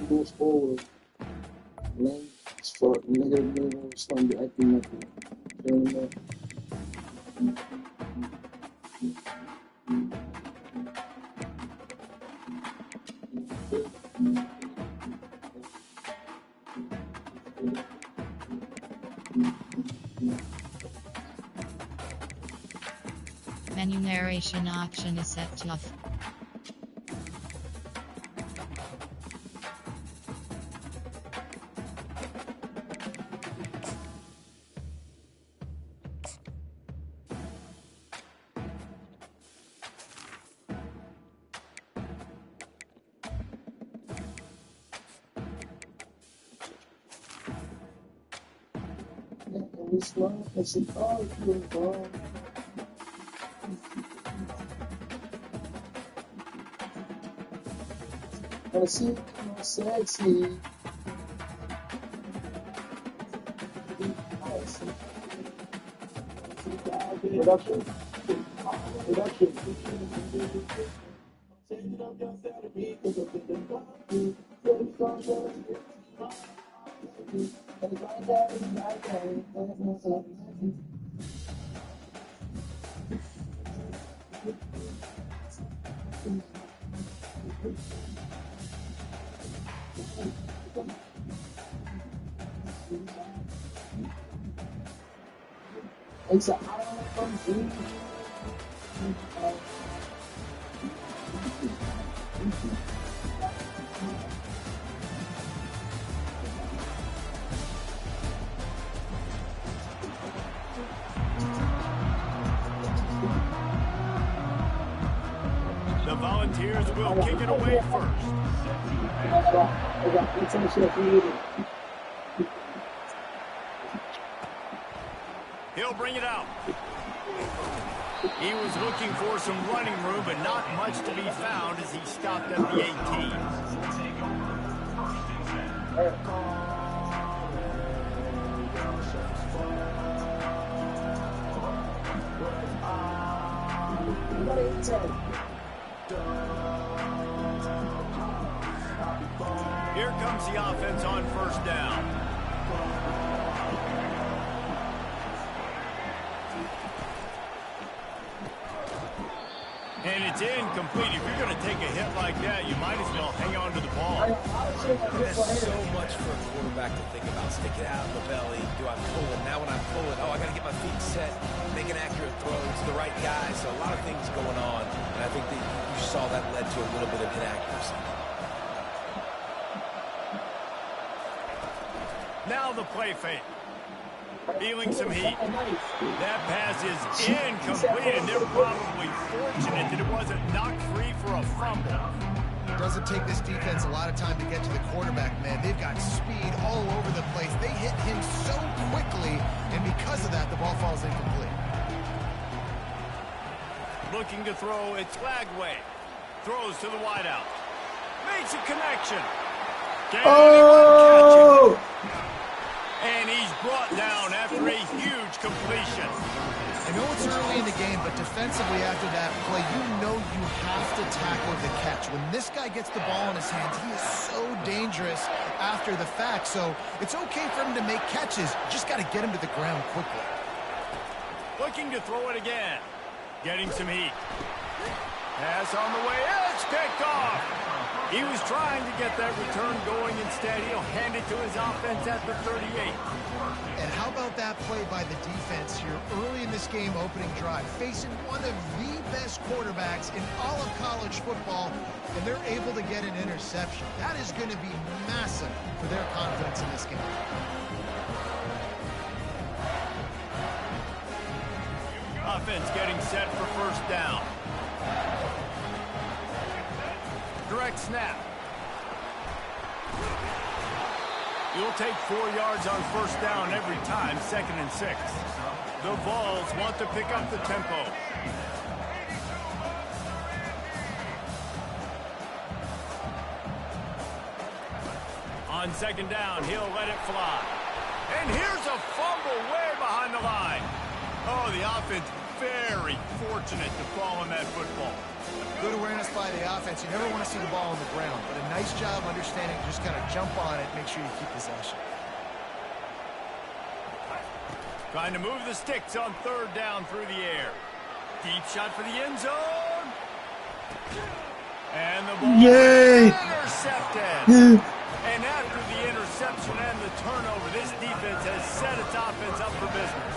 goes forward. Man, it's for negative something acting up. Menu narration option is set to off. This one, it's an argument. I see sexy. Production. It's a The Volunteers will kick it away first. He'll bring it out. He was looking for some running room, but not much to be found as he stopped at the 18. Here comes the offense on first down. And it's incomplete. If you're going to take a hit like that, you might as well hang on to the ball. There's so much for a quarterback to think about. Stick it out of the belly. Do I pull it? Now when I pull it, oh, I got to get my feet set, make an accurate throw to the right guy. So a lot of things going on. And I think that you saw that led to a little bit of inaccuracy. Now the play fake. Feeling some heat. That pass is incomplete, and they're probably fortunate that it wasn't knocked free for a fumble. It doesn't take this defense a lot of time to get to the quarterback, man. They've got speed all over the place. They hit him so quickly, and because of that, the ball falls incomplete. Looking to throw, it's Lagway. Throws to the wideout. Makes a connection. Can anyone catch it? And he's brought down after a huge completion. I know it's early in the game, but defensively after that play, you know you have to tackle the catch. When this guy gets the ball in his hands, he is so dangerous after the fact. So it's okay for him to make catches. You just got to get him to the ground quickly. Looking to throw it again. Getting some heat. Pass on the way. It's picked off. He was trying to get that return going. Instead, he'll hand it to his offense at the 38. And how about that play by the defense here early in this game opening drive, facing one of the best quarterbacks in all of college football, and they're able to get an interception. That is going to be massive for their confidence in this game. Offense getting set for first down. Direct snap. You'll take 4 yards on first down every time, 2nd and 6. The Vols want to pick up the tempo. On 2nd down, he'll let it fly. And here's a fumble way behind the line. Oh, the offense very fortunate to fall on that football. Good awareness by the offense. You never want to see the ball on the ground, but a nice job understanding just kind of jump on it, make sure you keep possession. Trying to move the sticks on third down through the air. Deep shot for the end zone. And the ball is intercepted. And after the interception and the turnover, this defense has set its offense up for business.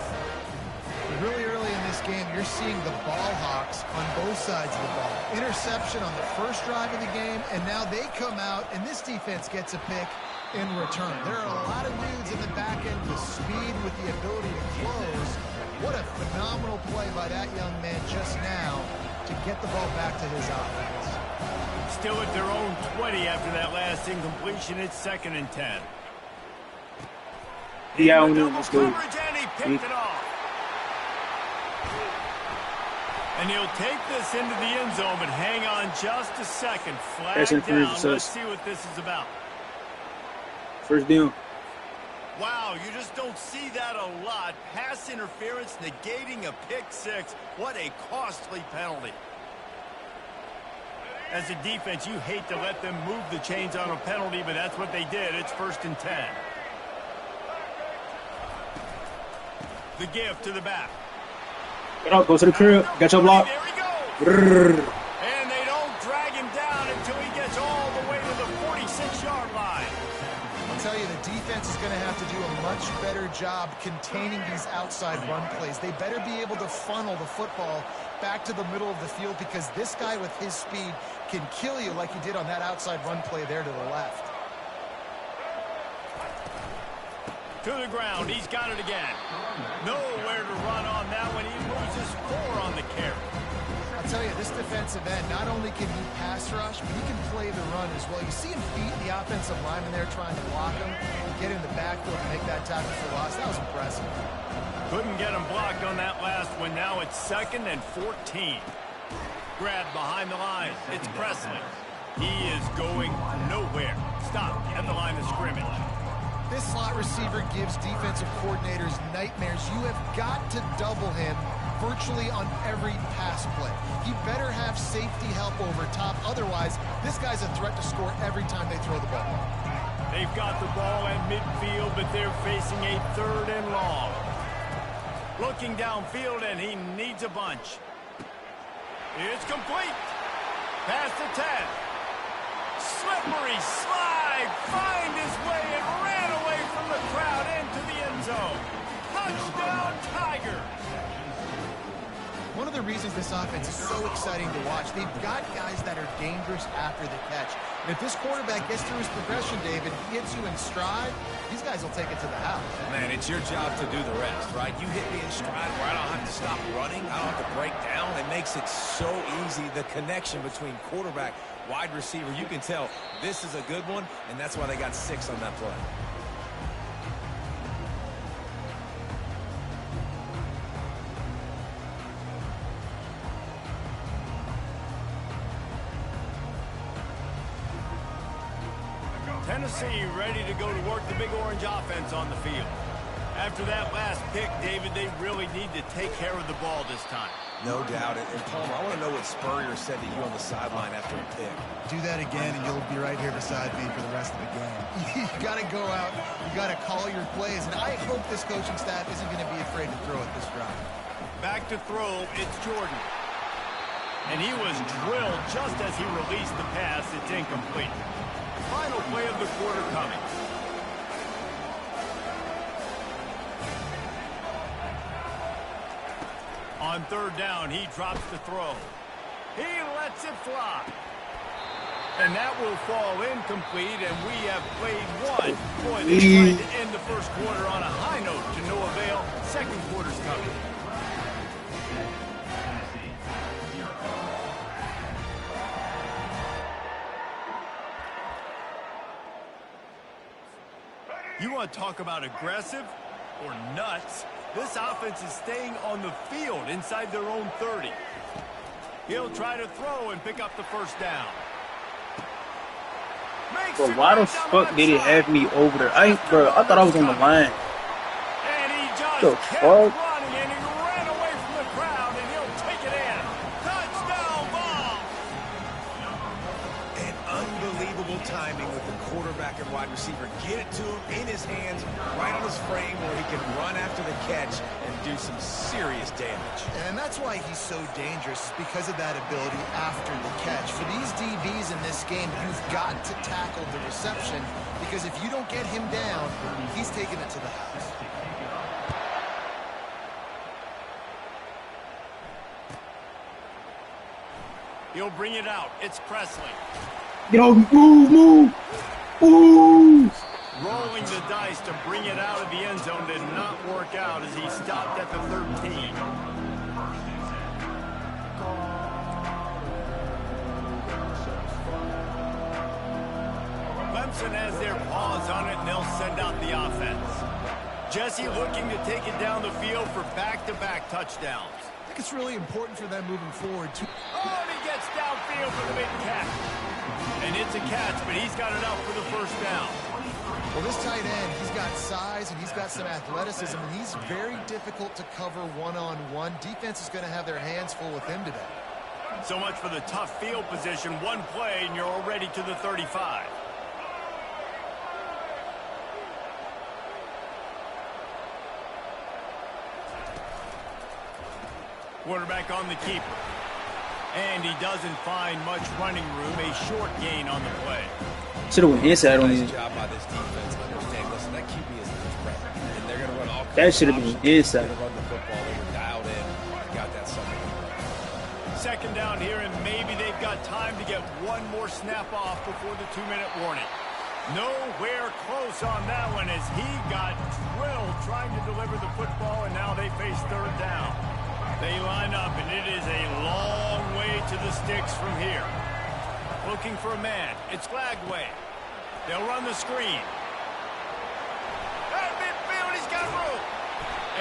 Really early in this game, you're seeing the ball hawks on both sides of the ball. Interception on the first drive of the game, and now they come out, and this defense gets a pick in return. There are a lot of dudes in the back end with speed, with the ability to close. What a phenomenal play by that young man just now to get the ball back to his offense. Still at their own 20 after that last incompletion. It's 2nd and 10. Yeah, double coverage, and he picked it off. And he'll take this into the end zone, but hang on just a second. Flag down. Let's see what this is about. First down. Wow, you just don't see that a lot. Pass interference negating a pick six. What a costly penalty. As a defense, you hate to let them move the chains on a penalty, but that's what they did. It's 1st and 10. The give to the back. Get up, go to the crib. Got your block. There he goes. And they don't drag him down until he gets all the way to the 46-yard line. I'll tell you, the defense is going to have to do a much better job containing these outside run plays. They better be able to funnel the football back to the middle of the field, because this guy with his speed can kill you like he did on that outside run play there to the left. To the ground. He's got it again. Nowhere to run on that one. He loses 4 on the carry. I'll tell you, this defensive end, not only can he pass rush, but he can play the run as well. You see him beat the offensive lineman there trying to block him and get in the backfield and make that tackle for loss. That was impressive. Couldn't get him blocked on that last one. Now it's 2nd and 14. Grabbed behind the line. It's Presley. He is going nowhere. Stop at the line of scrimmage. This slot receiver gives defensive coordinators nightmares. You have got to double him virtually on every pass play. He better have safety help over top. Otherwise, this guy's a threat to score every time they throw the ball. They've got the ball at midfield, but they're facing a 3rd and long. Looking downfield, and he needs a bunch. It's complete. Past the 10. Slippery slide. Find his way and ran away from the crowd into the end zone. Touchdown, Tigers. One of the reasons this offense is so exciting to watch, they've got guys that are dangerous after the catch. And if this quarterback gets through his progression, David, gets you in stride, these guys will take it to the house. Man, it's your job to do the rest, right? You hit me in stride where I don't have to stop running. I don't have to break down. It makes it so easy, the connection between quarterback, wide receiver. You can tell this is a good one, and that's why they got 6 on that play. Tennessee ready to go to work the big orange offense on the field. After that last pick, David, they really need to take care of the ball this time. No doubt. And Palmer, I want to know what Spurrier said to you on the sideline after a pick. Do that again, and you'll be right here beside me for the rest of the game. You got to go out. You got to call your plays. And I hope this coaching staff isn't going to be afraid to throw at this drive. Back to throw, it's Jordan. And he was drilled just as he released the pass. It's incomplete. Final play of the quarter coming. On 3rd down, he drops the throw. He lets it fly. And that will fall incomplete, and we have played one. Boy, they tried to end the first quarter on a high note to no avail. 2nd quarter's coming. You want to talk about aggressive or nuts? This offense is staying on the field inside their own 30. He'll try to throw and pick up the 1st down. Bro, why the fuck did he have me over there? I thought I was on the line. And he just kept running, and he ran away from the crowd, and he'll take it in. Touchdown ball. quarterback and wide receiver. Get it to him in his hands, right on his frame where he can run after the catch and do some serious damage. And that's why he's so dangerous, because of that ability after the catch. For these DBs in this game, you've got to tackle the reception, because if you don't get him down, he's taking it to the house. He'll bring it out. It's Presley. Yo, move. Ooh. Rolling the dice to bring it out of the end zone did not work out as he stopped at the 13. Clemson has their paws on it, and they'll send out the offense. Jesse looking to take it down the field for back-to-back touchdowns. I think it's really important for them moving forward, too. Oh, and he gets downfield for the big catch. And it's a catch, but he's got it out for the first down. Well, this tight end, he's got size and he's got some athleticism, and he's very difficult to cover one-on-one. Defense is going to have their hands full with him today. So much for the tough field position. One play, and you're already to the 35. Quarterback on the keeper. And he doesn't find much running room. A short gain on the play. Should have went inside on Nice him. job by this defense. Understand, listen, that QB is a threat. And they're going to run all kinds That should have of been options. inside. They're going to run the football. They were dialed in. Got that second. Second down here, and maybe they've got time to get one more snap off before the 2-minute warning. Nowhere close on that one as he got drilled trying to deliver the football, and now they face third down. They line up, and it is a long way to the sticks from here. Looking for a man. It's Glagway. They'll run the screen. At midfield, he's got room.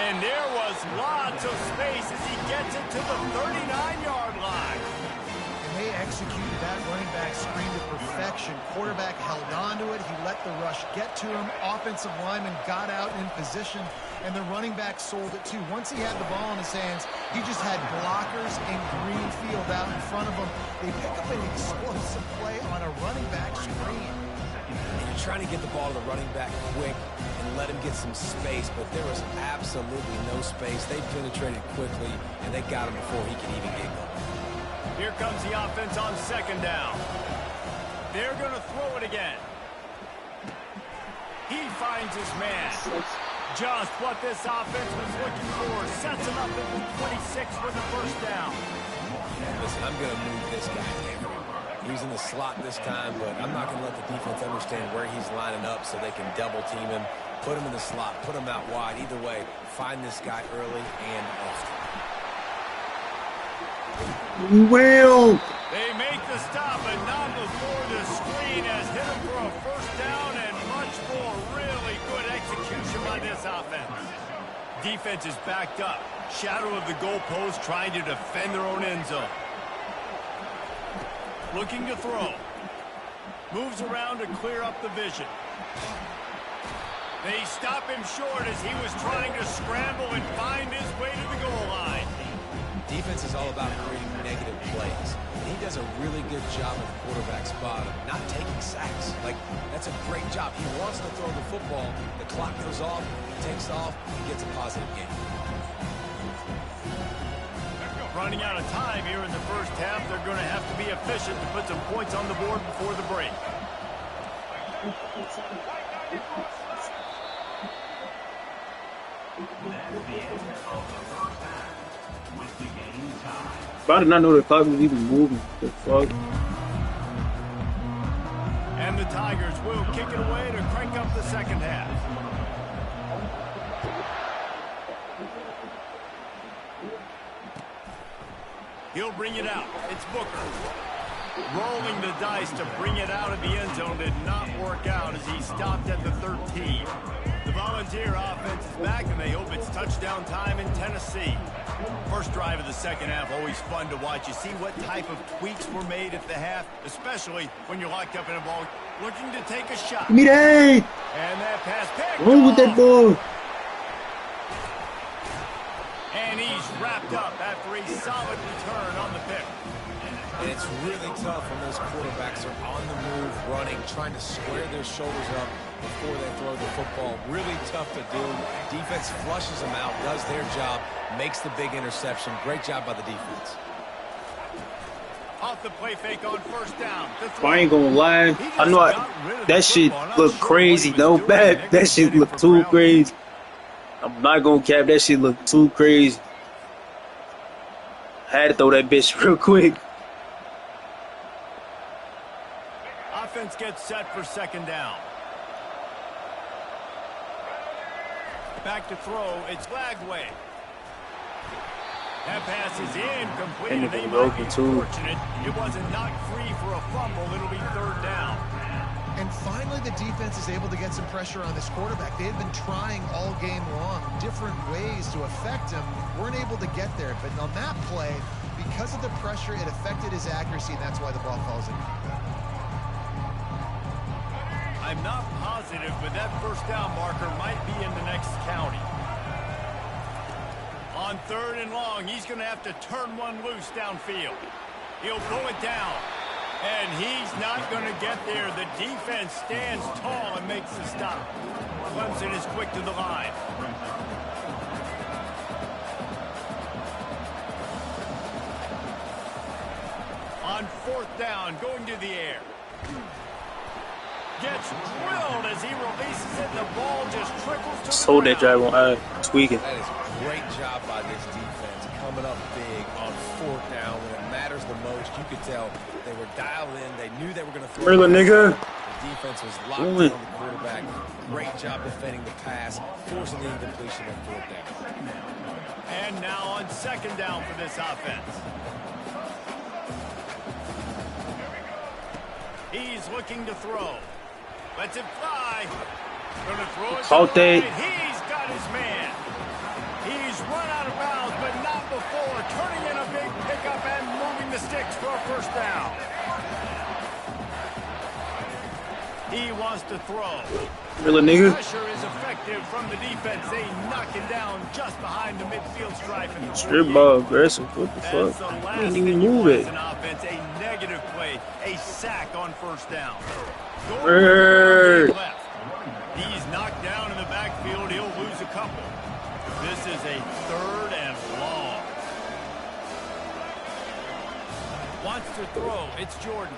And there was lots of space as he gets it to the 39-yard line. And they executed that running back screen to perfection. Quarterback held on to it. He let the rush get to him. Offensive lineman got out in position, and the running back sold it too. Once he had the ball in his hands, he just had blockers in green field out in front of him. They pick up an explosive play on a running back screen. And you're trying to get the ball to the running back quick and let him get some space, but there was absolutely no space. They penetrated quickly, and they got him before he could even get going. Here comes the offense on second down. They're going to throw it again. He finds his man. Just what this offense was looking for. Sets him up at the 26 for the first down. Listen, I'm going to move this guy everywhere. He's in the slot this time, but I'm not going to let the defense understand where he's lining up so they can double team him, put him in the slot, put him out wide. Either way, find this guy early and often. Well, They make the stop, and not before the screen has hit him for a first down and much more. Really good execution by this offense. Defense is backed up. Shadow of the goalpost trying to defend their own end zone. Looking to throw. Moves around to clear up the vision. They stop him short as he was trying to scramble and find his way to the goal line. Defense is all about creating negative plays. He does a really good job at the quarterback spot of not taking sacks. Like, that's a great job. He wants to throw the football. The clock goes off, he takes off, he gets a positive gain. Running out of time here in the first half. They're going to have to be efficient to put some points on the board before the break. I did not know the clock was even moving. The fuck? And the Tigers will kick it away to crank up the second half. He'll bring it out. It's Booker. Rolling the dice to bring it out of the end zone did not work out as he stopped at the 13. The Volunteer offense is back, and they hope it's touchdown time in Tennessee. First drive of the second half, always fun to watch. You see what type of tweaks were made at the half, especially when you're locked up in a ball, looking to take a shot. Give me that! And that pass picked Roll with that off. ball. And he's wrapped up after a solid return on the pick. And it's really tough when those quarterbacks are on the move, running, trying to square their shoulders up before they throw the football. Really tough to do. Defense flushes them out, does their job, makes the big interception. Great job by the defense. Off the play fake on first down. I ain't gonna lie. I know that shit look crazy. No bad. That shit look too crazy. I'm not gonna cap. That shit look too crazy. Had to throw that bitch real quick. Offense gets set for second down. Back to throw. It's Lagway. That pass is incomplete. And They it might open be too. fortunate. It wasn't knocked free for a fumble. It'll be third down. And finally, the defense is able to get some pressure on this quarterback. They had been trying all game long, different ways to affect him. Weren't able to get there. But on that play, because of the pressure, it affected his accuracy, and that's why the ball falls in. I'm not positive, but that first down marker might be in the next county. On third and long, he's going to have to turn one loose downfield. He'll pull it down. And he's not going to get there. The defense stands tall and makes the stop. Clemson is quick to the line. On fourth down, going to the air. Gets drilled as he releases it. The ball just trickles to Just the hold that ground. drive on tweaking. That is a great job by this defense, coming up big on fourth down when it matters the most. You could tell they were dialed in. They knew they were going to throw. Merlin, nigga. The defense was locked in on the quarterback. Great job defending the pass, forcing the incompletion on fourth down. And now on second down for this offense. He's looking to throw. Lets it fly. Gonna throw it. Caught that. He's got his man. He's run out of bounds, but not before. Turning in a big pickup and moving the sticks for a first down. He wants to throw. Merlin, nigga. Pressure is effective from the defense. They knock him down just behind the midfield stripe. Strip ball aggressive. What the That's the fuck? last Didn't thing even you move want it. as an offense. A negative play, a sack on first down. Bird. Left. He's knocked down in the backfield. He'll lose a couple. This is a third and long. Wants to throw. It's Jordan.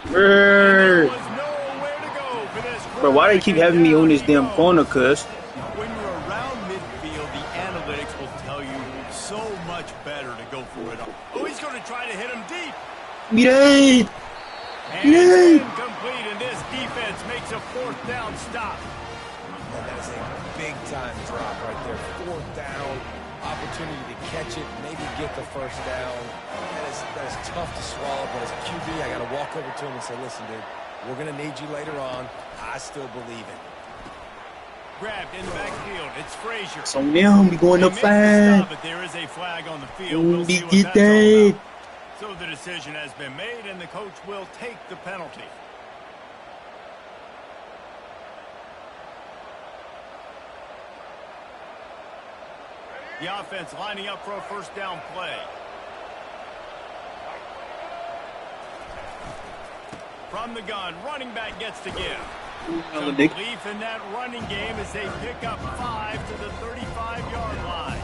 Bird. There was nowhere to go for this. Bro, why they keep having me on this damn corner, cuz? When you're around midfield, the analytics will tell you so much better to go for it. Oh, he's going to try to hit him deep. Mirate! And it's incomplete, and this defense makes a fourth down stop. And that is a big-time drop right there. Fourth down, opportunity to catch it, maybe get the first down. That is tough to swallow, but as a QB, I got to walk over to him and say, listen, dude, we're going to need you later on. I still believe it. Grabbed in the backfield. It's Frazier. So now we going up fast. But there is a flag on the field. We'll see what Get that's all that. about. So the decision has been made, and the coach will take the penalty. The offense lining up for a first down play. From the gun, running back gets to give. Some belief in that running game as they pick up 5 to the 35-yard line.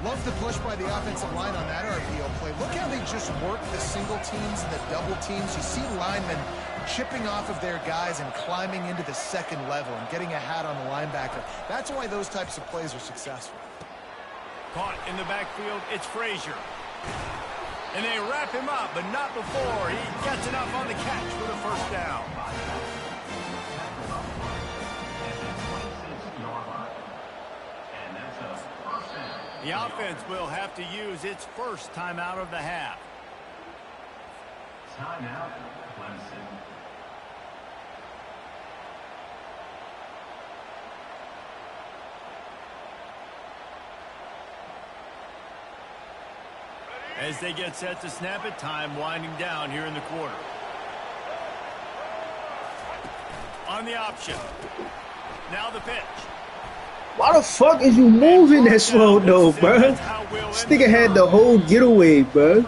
Love the push by the offensive line on that RPO play. Look how they just work the single teams and the double teams. You see linemen chipping off of their guys and climbing into the second level and getting a hat on the linebacker. That's why those types of plays are successful. Caught in the backfield, it's Frazier. And they wrap him up, but not before he gets enough on the catch for the first down. The offense will have to use its first timeout of the half. Timeout, Clemson. As they get set to snap it, time winding down here in the quarter. On the option. Now the pitch. Why the fuck is you moving that slow though, bro? This nigga had the whole getaway, bro.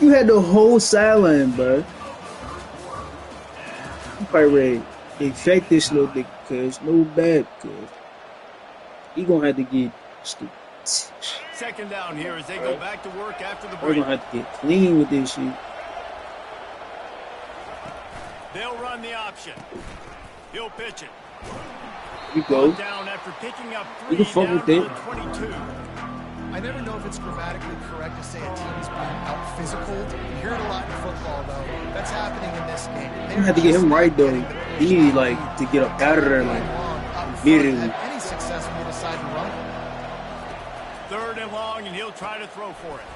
You had the whole sideline, bro. I'm probably ready to infect this little nigga, cuz. No bad, cuz. He gonna have to get stupid. Second down here as they go back to work after the We're break. gonna have to get clean with this shit. They'll run the option. He'll pitch it. We go. Down after picking up We 3 can fuck down with to it. the 22. I never know if it's grammatically correct to say a team is being out-physical. You hear it a lot in football, though. That's happening in this game. I'm gonna have to get him right, though. He need, like, to get up out of there, like, immediately. Any success when they decide to run. Third and long, and he'll try to throw for it.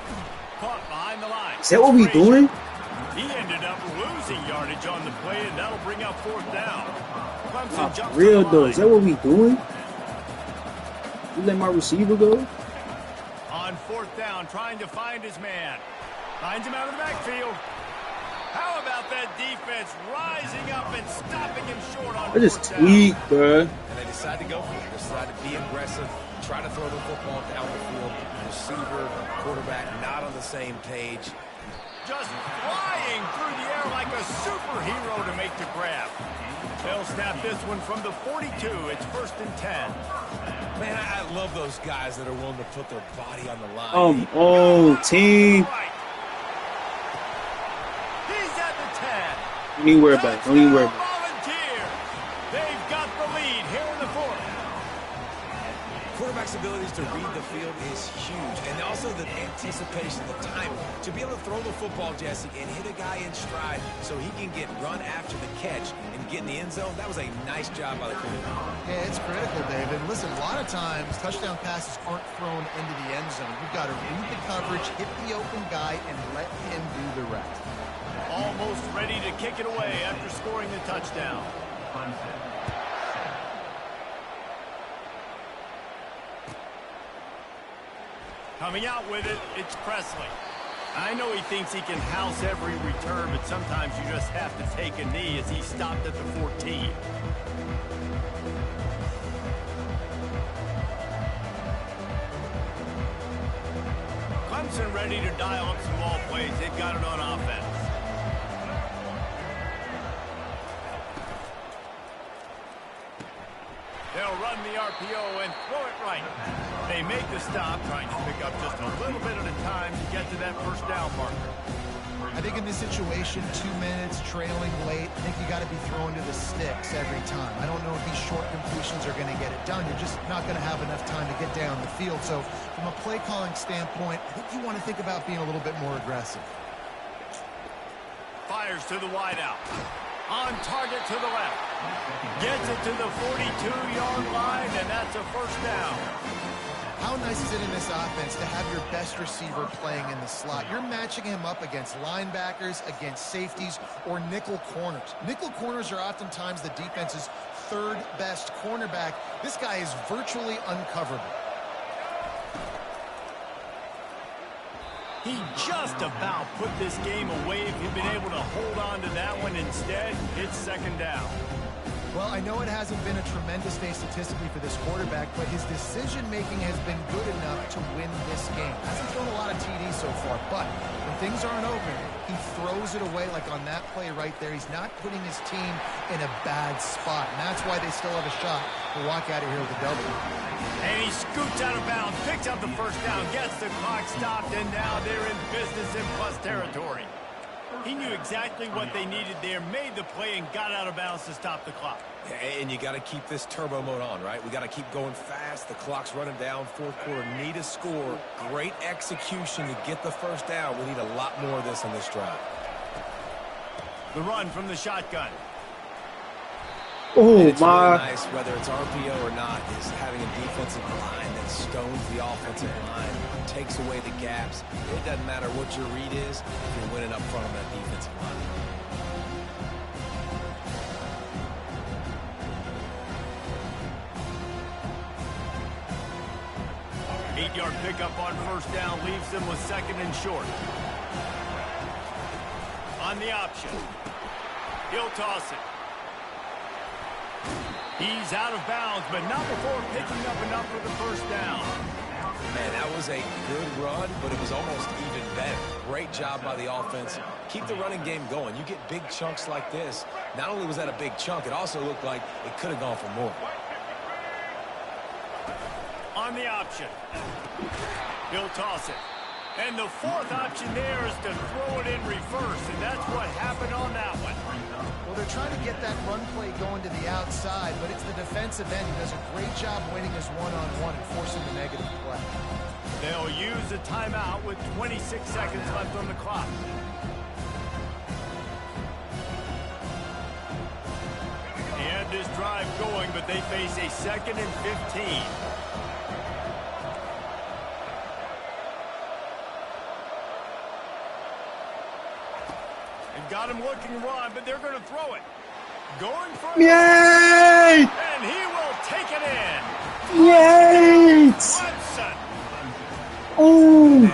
Caught behind the line. Is that what we doing? He ended up losing yardage on the play, and that'll bring up fourth down. Clemson jumps to Real, the though. line. Is that what we doing? You let my receiver go? On fourth down, trying to find his man. Finds him out of the backfield. How about that defense rising up and stopping him short on I just fourth down? tweet, bruh. And they decide to go for it. They decide to be aggressive, try to throw the football down the field. Receiver, quarterback, not on the same page. Just flying through the air like a superhero to make the grab. They'll snap this one from the 42. It's 1st and 10. Man, I love those guys that are willing to put their body on the line. Oh, team. Right. He's at the 10. Don't even worry about it. Don't even worry about it. Volunteer. They've got the lead here in the 4th. Quarterback's abilities to read the field is huge, and also the anticipation, the timing. To be able to throw the football, Jesse, and hit a guy in stride so he can get run after the catch and get in the end zone, that was a nice job by the quarterback. Yeah, it's critical, David. Listen, a lot of times touchdown passes aren't thrown into the end zone. You've got to read the coverage, hit the open guy, and let him do the rest. Almost ready to kick it away after scoring the touchdown. Coming out with it, it's Presley. I know he thinks he can house every return, but sometimes you just have to take a knee as he stopped at the 14. Clemson ready to dial up some ball plays. They've got it on offense. They'll run the RPO and throw it right. They make the stop, trying to pick up just a little bit at a time to get to that first down marker. I think in this situation, 2 minutes, trailing late, I think you got to be throwing to the sticks every time. I don't know if these short completions are going to get it done. You're just not going to have enough time to get down the field. So from a play calling standpoint, I think you want to think about being a little bit more aggressive. Fires to the wideout. On target to the left. Gets it to the 42-yard line, and that's a first down. How nice is it in this offense to have your best receiver playing in the slot? You're matching him up against linebackers, against safeties, or nickel corners. Nickel corners are oftentimes the defense's third best cornerback. This guy is virtually uncoverable. He just about put this game away if he'd been able to hold on to that one. Instead, it's second down. Well, I know it hasn't been a tremendous day statistically for this quarterback, but his decision-making has been good enough to win this game. Hasn't thrown a lot of TDs so far, but when things aren't open, he throws it away like on that play right there. He's not putting his team in a bad spot, and that's why they still have a shot to walk out of here with a W. And he scoots out of bounds, picks up the first down, gets the clock stopped, and now they're in business in plus territory. He knew exactly what they needed there, made the play, and got out of bounds to stop the clock. And you got to keep this turbo mode on, right? We got to keep going fast. The clock's running down. Fourth quarter, need a score. Great execution to get the first down. We need a lot more of this on this drive. The run from the shotgun. Oh, It's my. really nice, whether it's RPO or not, is having a defensive line that stones the offensive line, takes away the gaps. It doesn't matter what your read is if you're winning up front of that defensive line. Eight-yard pickup on first down leaves them with second and short. On the option. He'll toss it. He's out of bounds, but not before picking up enough for the first down. Man, that was a good run, but it was almost even better. Great job by the offense. Keep the running game going. You get big chunks like this. Not only was that a big chunk, it also looked like it could have gone for more. On the option. He'll toss it. And the fourth option there is to throw it in reverse, and that's what happened on that one. Well, they're trying to get that run play going to the outside, but it's the defensive end who does a great job winning his one-on-one and forcing the negative play. They'll use a timeout with 26 seconds left on the clock. They had this drive going, but they face a 2nd and 15. Got him looking to run, but they're going to throw it. Going for it. Yay! And he will take it in. Yay! Hudson. Oh!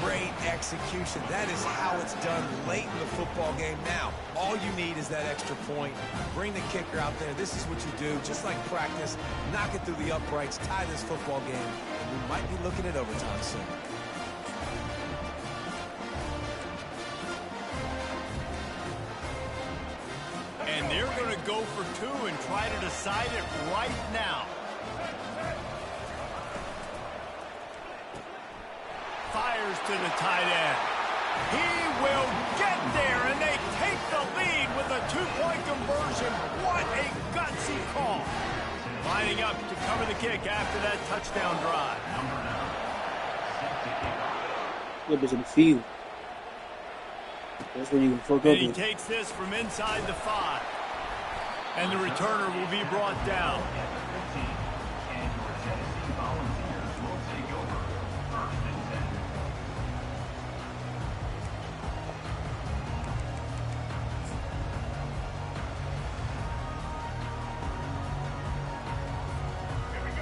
Great execution. That is how it's done late in the football game. Now, all you need is that extra point. Bring the kicker out there. This is what you do. Just like practice, knock it through the uprights, tie this football game, and we might be looking at overtime soon. And they're going to go for 2 and try to decide it right now. Fires to the tight end. He will get there, and they take the lead with a 2-point conversion. What a gutsy call. Lining up to cover the kick after that touchdown drive. Flip it to the field. That's where you can fuck up. And he takes this from inside the 5. And the returner will be brought down.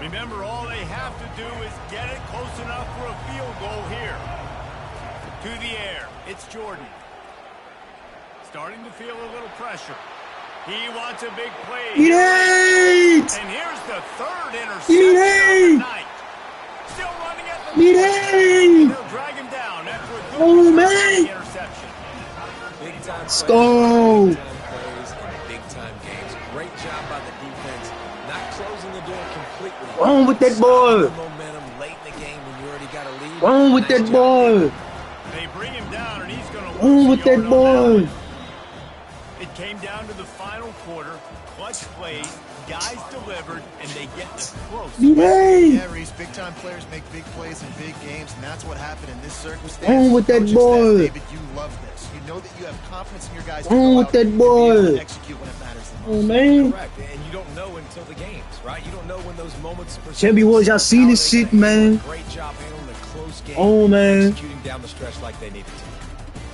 Remember, all they have to do is get it close enough for a field goal here. To the air, it's Jordan. Starting to feel a little pressure. He wants a big play. Eat it! And here's the 3rd interception of the night. Still running at the Eat and it! they'll drag him down after a good Oh, return man! on the interception. Big time Let's plays, go! big time plays, and big time games. Great job by the defense, not closing the door completely. Wrong with that ball. Momentum late in the game when you already got a lead. Wrong with that ball. They bring him down, and he's going to Wrong with that ball. It came down to the final quarter. Clutch plays, guys delivered, and they get this close. Yay! Yeah, Reese, big-time players make big plays in big games, and that's what happened in this circumstance. Wrong with that Coaches ball. said, David, you love this. You know that you have confidence in your guys. Wrong with that and ball. be able to execute when it matters the most. Oh, man. Correct, and you don't know until the games, right? You don't know when those moments. Chevy Woods, y'all seen this shit, man? Great job handling the close game. Oh, man. Executing down the stretch like they needed to.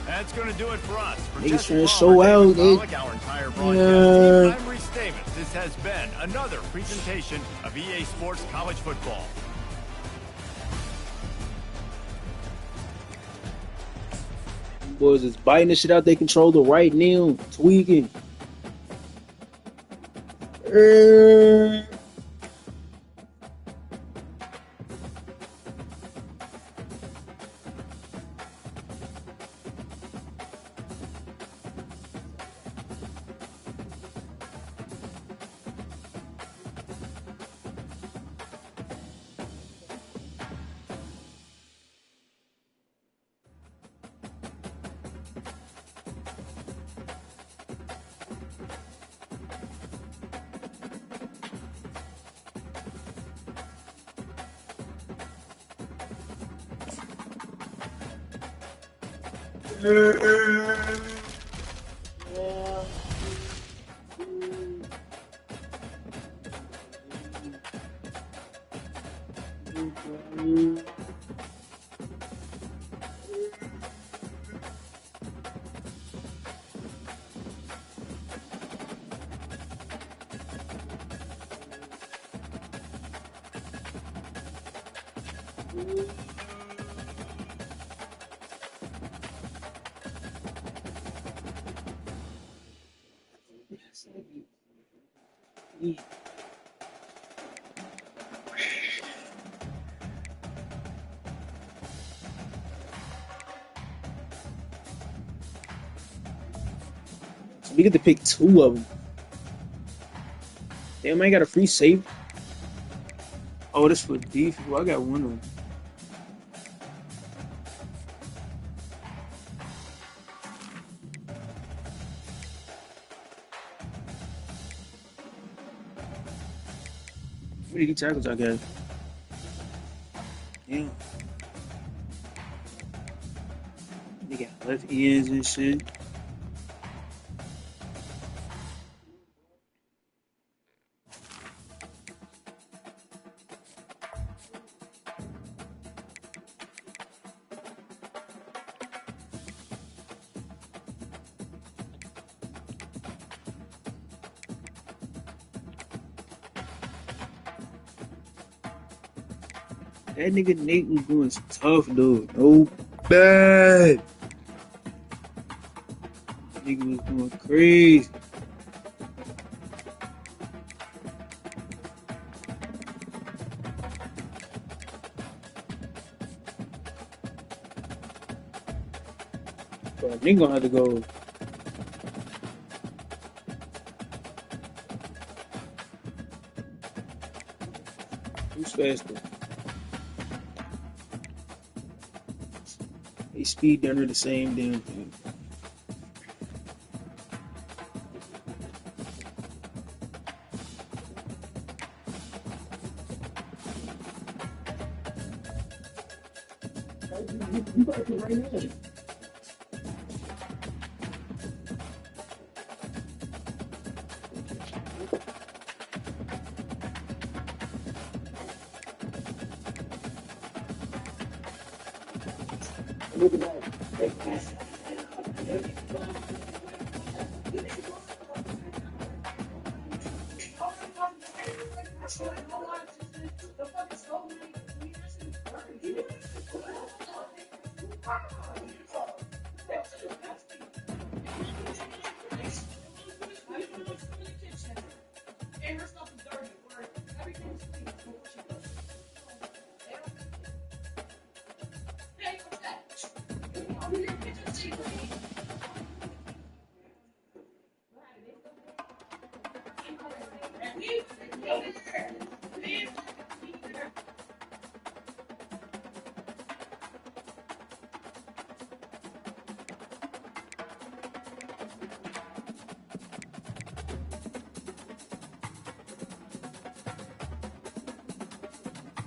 That's going to do it for us. For Niggas Jesse trying to Palmer, show out, David dude. Pollack, our entire broadcast team, I'm Reese Davis. This has been another presentation of EA Sports College Football. Boys is biting the shit out their controller right now, tweaking. We get to pick 2 of them. Damn, I ain't got a free save. Oh, this for defense. Well, I got one of them. How many tackles I got? Damn. They got left ends and shit. That nigga Nate was doing some tough, dude. No bad. That nigga was going crazy. But nigga gonna have to go. Who's faster? They speed under the same damn thing.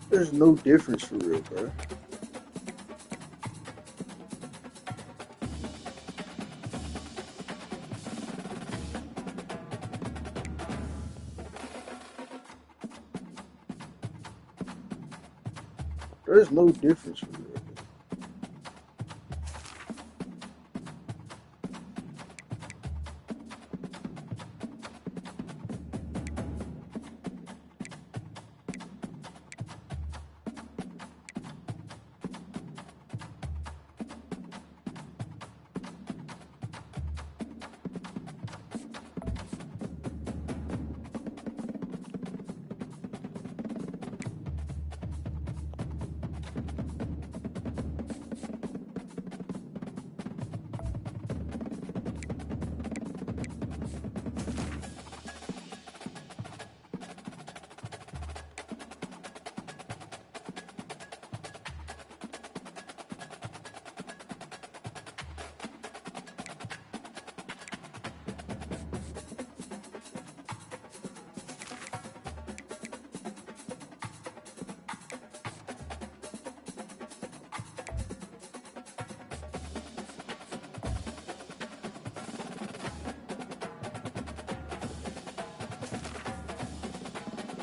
There's no difference for real, bro. There's no difference for real.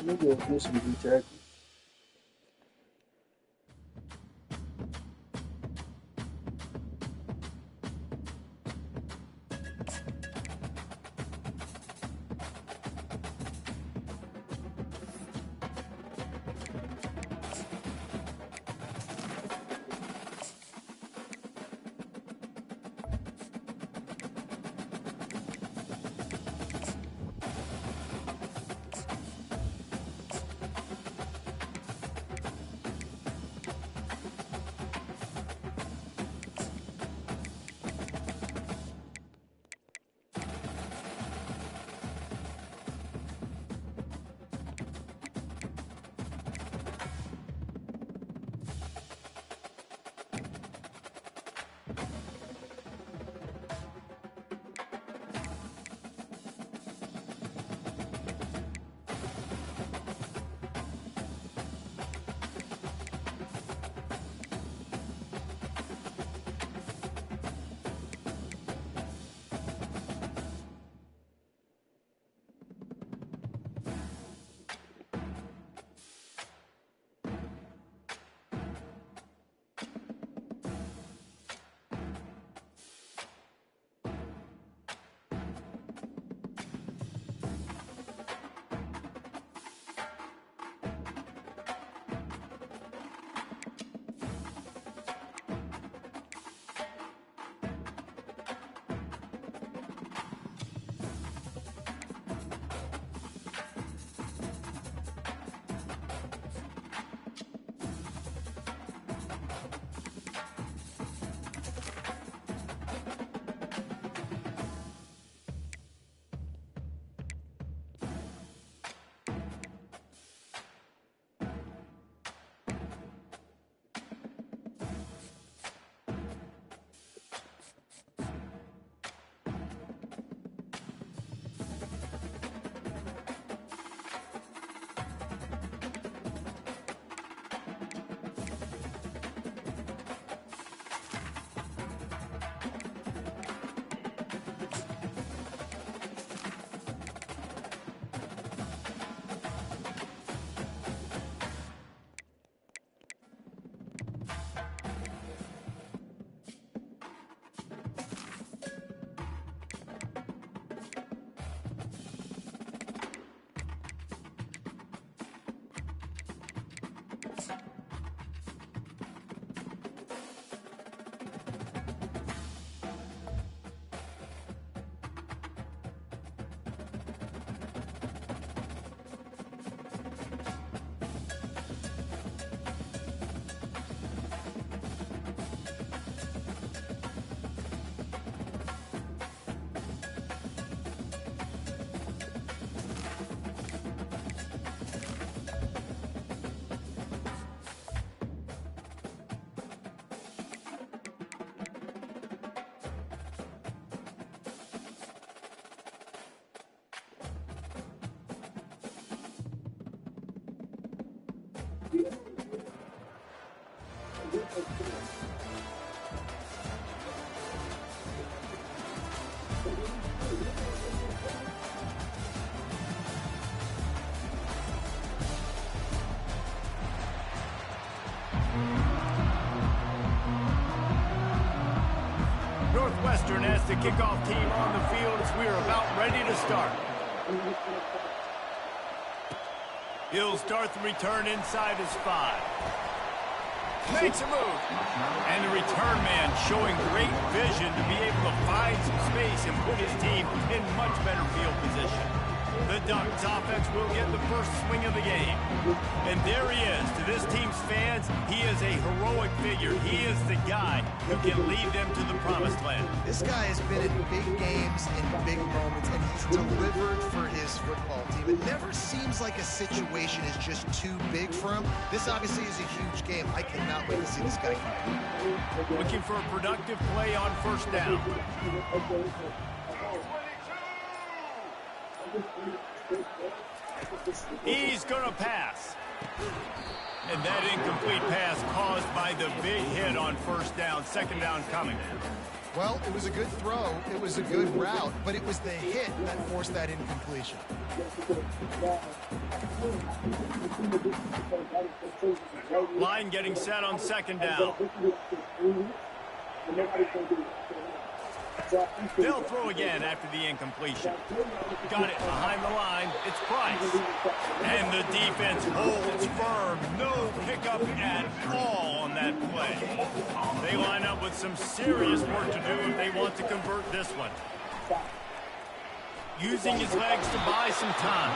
Nigga officially be tackling. the kickoff team on the field as we are about ready to start. He'll start the return inside his 5. Makes a move. And the return man showing great vision to be able to find some space and put his team in much better field position. The Ducks offense will get the first swing of the game. And there he is. To this team's fans, he is a heroic figure. He is the guy who can lead them to the promised land. This guy has been in big games and big moments, and he's delivered for his football team. It never seems like a situation is just too big for him. This obviously is a huge game. I cannot wait to see this guy compete. Looking for a productive play on first down. He's going to pass. And that incomplete pass caused by the big hit on first down. Second down coming. Well, it was a good throw. It was a good route, but it was the hit that forced that incompletion. Line getting set on second down. They'll throw again after the incompletion. Got it behind the line. It's Price. And the defense holds firm. No pickup at all on that play. They line up with some serious work to do if they want to convert this one. Using his legs to buy some time.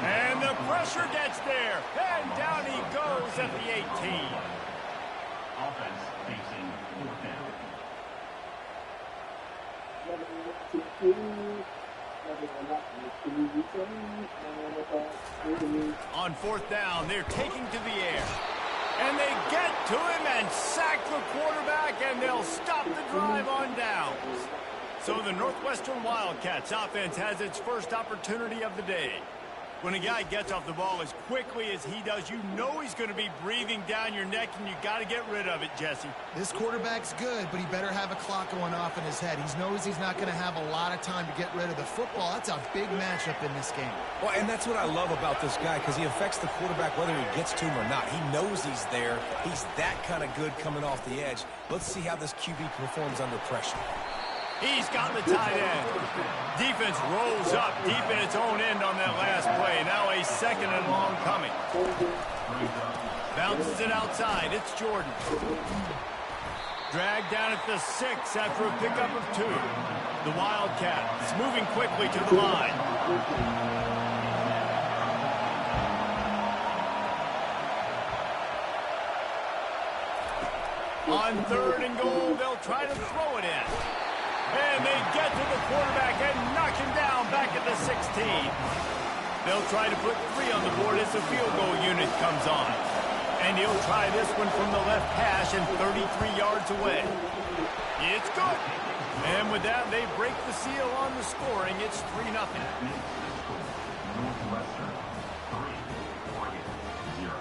And the pressure gets there. And down he goes at the 18. Offense facing fourth down. On fourth down, they're taking to the air. And they get to him and sack the quarterback, and they'll stop the drive on downs. So the Northwestern Wildcats offense has its first opportunity of the day. When a guy gets off the ball as quickly as he does, you know he's going to be breathing down your neck, and you got to get rid of it, Jesse. This quarterback's good, but he better have a clock going off in his head. He knows he's not going to have a lot of time to get rid of the football. That's a big matchup in this game. Well, and that's what I love about this guy, because he affects the quarterback whether he gets to him or not. He knows he's there. He's that kind of good coming off the edge. Let's see how this QB performs under pressure. He's got the tight end. Defense rolls up deep in its own end on that last play. Now a second and long coming. Bounces it outside. It's Jordan. Dragged down at the 6 after a pickup of 2. The Wildcats moving quickly to the line. On third and goal, they'll try to throw it in. And they get to the quarterback and knock him down back at the 16. They'll try to put 3 on the board as the field goal unit comes on. And he'll try this one from the left hash and 33 yards away. It's good. And with that, they break the seal on the scoring. It's 3-0. Northwestern 3, Oregon 0.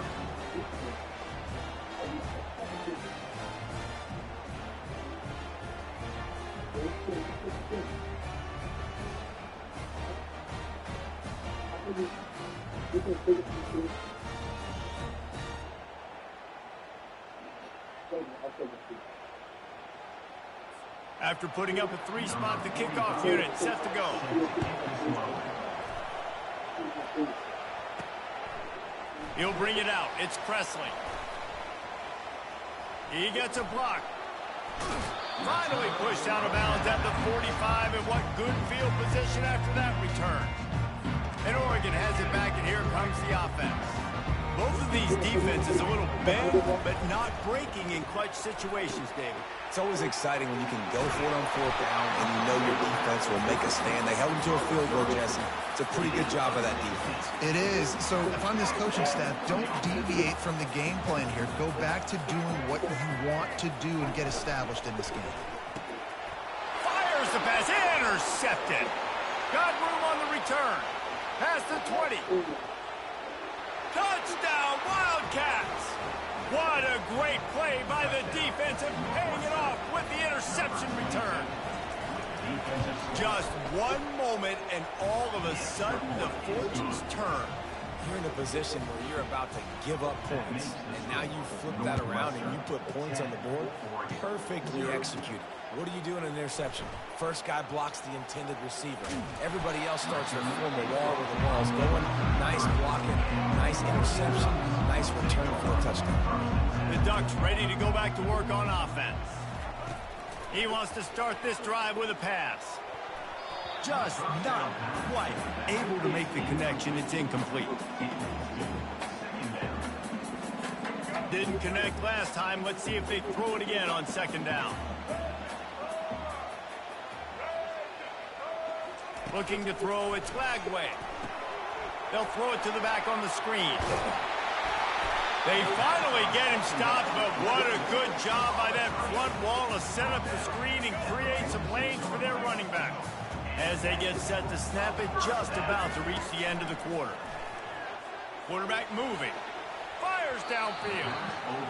After putting up a 3-spot, the kickoff unit set to go. He'll bring it out. It's Presley. He gets a block. Finally pushed out of bounds at the 45, and what good field position after that return. And Oregon has it back, and here comes the offense. Both of these defenses a little bent, but not breaking in clutch situations, David. It's always exciting when you can go for it on fourth down and you know your defense will make a stand. They held him to a field goal, Jesse. It's a pretty good job of that defense. It is. So if I'm this coaching staff, don't deviate from the game plan here. Go back to doing what you want to do and get established in this game. Fires the pass. Intercepted. Got room on the return. Past the 20. Touchdown, Wildcats! What a great play by the defense and paying it off with the interception return. Just one moment and all of a sudden the fortunes turn. You're in a position where you're about to give up points, and now you flip that around and you put points on the board. Perfectly executed. What do you do in an interception? First guy blocks the intended receiver. Everybody else starts to form a wall where the ball's going. Nice blocking, nice interception, nice return for a touchdown. The Ducks ready to go back to work on offense. He wants to start this drive with a pass. Just not quite able to make the connection. It's incomplete. Didn't connect last time. Let's see if they throw it again on second down. Looking to throw, it's Lagway. They'll throw it to the back on the screen. They finally get him stopped, but what a good job by that front wall to set up the screen and create some lanes for their running back. As they get set to snap it, just about to reach the end of the quarter. Quarterback moving. Fires downfield.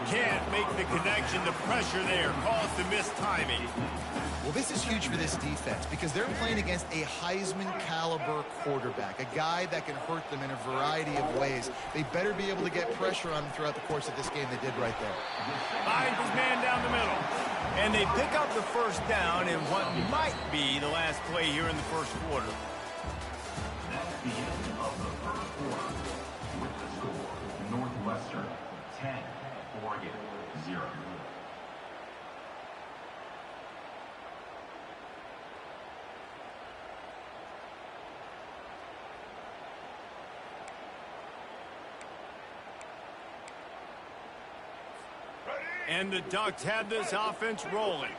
Can't make the connection. The pressure there caused the missed timing. Well, this is huge for this defense because they're playing against a Heisman-caliber quarterback, a guy that can hurt them in a variety of ways. They better be able to get pressure on him throughout the course of this game. They did right there. Finds his man down the middle. And they pick up the first down in what might be the last play here in the first quarter. That's the end of the first quarter. With the score, Northwestern 10, Oregon 0. And the Ducks have this offense rolling.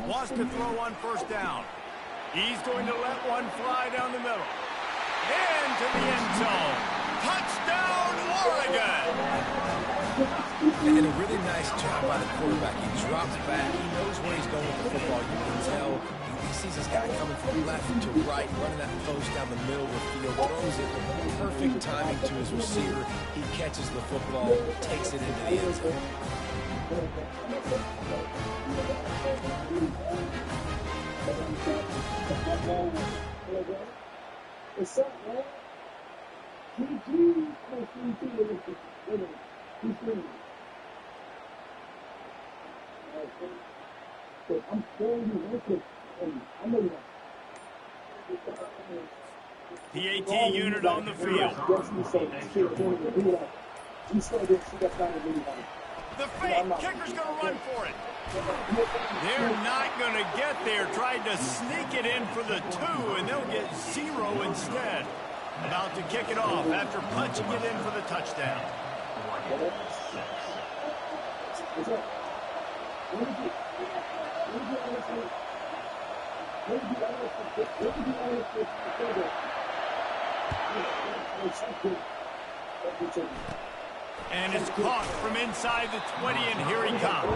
Wants to throw on first down. He's going to let one fly down the middle. Into the end zone. Touchdown, Oregon! And a really nice job by the quarterback. He drops back. He knows where he's going with the football. You can tell. He sees this guy coming from left to right, running that post down the middle of the field, throws it with perfect timing to his receiver. He catches the football, takes it into the end zone. The 18 unit on the field. The fake kicker's going to run for it. They're not going to get there. Tried to sneak it in for the 2, and they'll get 0 instead. About to kick it off after punching it in for the touchdown. And it's caught from inside the 20, and here he comes.